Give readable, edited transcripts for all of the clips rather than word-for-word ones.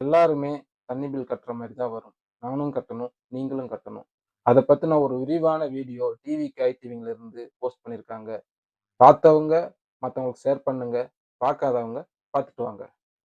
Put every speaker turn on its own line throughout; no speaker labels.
எல்லாருமே தண்ணி பில் கட்டுற மாரி தான் வரும். நானும் கட்டணும், நீங்களும் கட்டணும். அத பத்தின ஒரு விரிவான வீடியோ டிவிகே ஐடிவில இருந்து போஸ்ட் பண்ணியிருக்காங்க. பார்த்தவங்க மத்தவங்களுக்கு ஷேர் பண்ணுங்க. பார்க்காதவங்க பார்த்துட்டு வாங்க.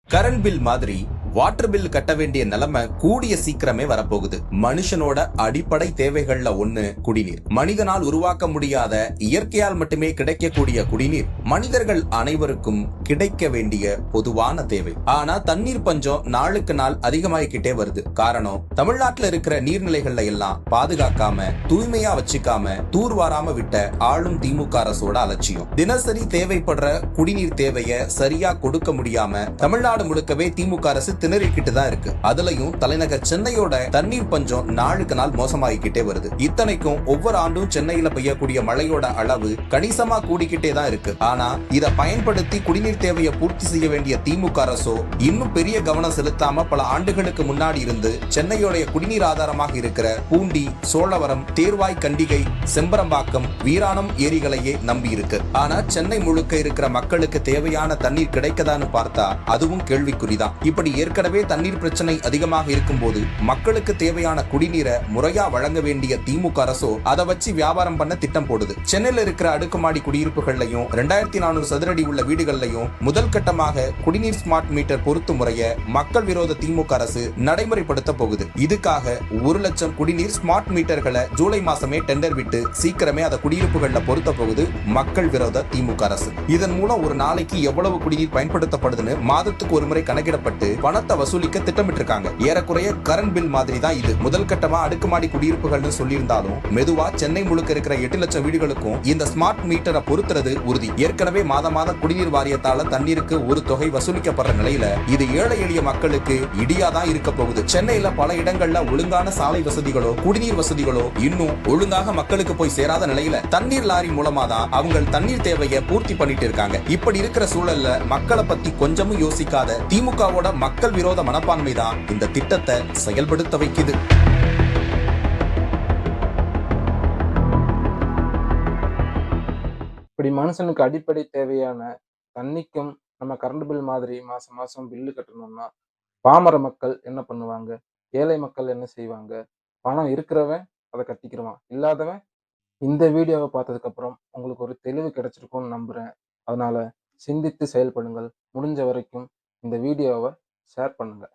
கரண்ட் பில் மாதிரி வாட்டர் பில் கட்ட வேண்டிய நிலைமை கூடிய சீக்கிரமே வரப்போகுது. மனுஷனோட அடிப்படை தேவைகள்ல ஒண்ணு குடிநீர். மனிதனால் உருவாக்க முடியாத இயற்கையால் மட்டுமே கிடைக்கக்கூடிய குடிநீர் மனிதர்கள் அனைவருக்கும் கிடைக்க வேண்டிய பொதுவான தேவை. ஆனா தண்ணீர் பஞ்சம் நாளுக்கு நாள் அதிகமாகிக்கிட்டே வருது. காரணம், தமிழ்நாட்டுல இருக்கிற நீர்நிலைகள்ல எல்லாம் பாதுகாக்காம தூய்மையா வச்சுக்காம தூர்வாராம விட்ட ஆளும் திமுக அரசோட அலட்சியம். தினசரி தேவைப்படுற குடிநீர் தேவையை சரியா கொடுக்க முடியாம தமிழ்நாடு முழுக்கவே திமுக அரசு திணறிக்கிட்டு தான் இருக்கு. அதுலயும் தலைநகர் சென்னையோட தண்ணீர் பஞ்சம் நாளுக்கு நாள் மோசமாகிக்கிட்டே வருது. இத்தனைக்கும் ஒவ்வொரு ஆண்டும் சென்னையில பெய்யக்கூடிய மழையோட அளவு கணிசமா கூடிக்கிட்டே தான் இருக்கு. ஆனா இத பயன்படுத்தி குடிநீர் தேவையை பூர்த்தி செய்ய வேண்டிய திமுக அரசோ இன்னும் பெரிய கவனம் செலுத்தாம பல ஆண்டுகளுக்கு முன்னாடி இருந்து சென்னையோட குடிநீர் ஆதாரமாக இருக்கிற பூண்டி, சோழவரம், தேர்வாய், கண்டிகை, செம்பரம்பாக்கம், வீராணம் ஏரிகளையே நம்பி இருக்கு. ஆனா சென்னை முழுக்க இருக்கிற மக்களுக்கு தேவையான தண்ணீர் கிடைக்கதான்னு பார்த்தா அதுவும் கேள்விக்குறிதான். இப்படி ஏற்கனவே தண்ணீர் பிரச்சனை அதிகமாக இருக்கும் போது மக்களுக்கு தேவையான குடிநீரை முறையா வழங்க வேண்டிய திமுக அரசோ அதை வச்சு வியாபாரம் பண்ண திட்டம் போடுது. சென்னையில இருக்கிற அடுக்குமாடி குடியிருப்புகள்லையும் 2400 சதுரடி உள்ள வீடுகள்லையும் முதல் கட்டமாக குடிநீர் ஸ்மார்ட் மீட்டர் பொருத்து முறைய மக்கள் விரோத திமுக அரசு நடைமுறைப்படுத்த போகுது. இதுக்காக 1 லட்சம் குடிநீர் ஸ்மார்ட் மீட்டர்களை ஜூலை மாசமே டெண்டர் விட்டு சீக்கிரமே அதை குடியிருப்புகள்ல பொருத்த போகுது மக்கள் விரோத திமுக அரசு. இதன் மூலம் ஒரு நாளைக்கு எவ்வளவு குடிநீர் பயன்படுத்தப்படுதுன்னு மாதத்துக்கு ஒரு முறை கணக்கிடப்பட்டு பணத்தை வசூலிக்க திட்டமிட்டிருக்காங்க. ஏறக்குறைய கரண்ட் பில் மாதிரி தான் இது. முதல் கட்டமா அடுக்குமாடி குடியிருப்புகள்னு சொல்லியிருந்தாலும் மெதுவா சென்னை முழுக்க இருக்கிற 8 லட்சம் வீடுகளுக்கும் இந்த ஸ்மார்ட் மீட்டரை பொருத்துறது உறுதி. ஏற்கனவே மாத குடிநீர் வாரியத்தால தண்ணீருக்கு ஒரு தொகை வசூலிக்கப்படுற நிலையில இது ஏழை எளிய மக்களுக்கு இடியாதான் இருக்க போகுது. சென்னையில பல இடங்கள்ல ஒழுங்கான சாலை வசதிகளோ குடிநீர் வசதிகளோ இன்னும் ஒழுங்காக மக்களுக்கு போய் சேராத நிலையில தண்ணீர் லாரி மூலமா தான் அவங்க தண்ணீர் தேவையை பூர்த்தி பண்ணிட்டு இருக்காங்க. இப்படி இருக்கிற சூழல்ல மக்களை பத்தி கொஞ்சமும் யோசிக்காத திமுகவோட மக்கள் விரோத மனப்பான்மை தான் இந்த திட்டத்தை செயல்படுத்த வைக்குது.
இப்படி மனுஷனுக்கு அடிப்படை தேவையான தண்ணிக்கும் நம்ம கரண்ட் பில் மாதிரி மாசம் மாசம் பில்லு கட்டணும்னா பாமர மக்கள் என்ன பண்ணுவாங்க? ஏழை மக்கள் என்ன செய்வாங்க? பணம் இருக்கிறவன் அதை கட்டிக்கிருவான். இல்லாதவன் இந்த வீடியோவை பார்த்ததுக்கு அப்புறம் உங்களுக்கு ஒரு தெளிவு கிடைச்சிருக்கும்னு நம்புறேன். அதனால சிந்தித்து செயல்படுங்கள். முடிஞ்ச வரைக்கும் இந்த வீடியோவை ஷேர் பண்ணுங்க.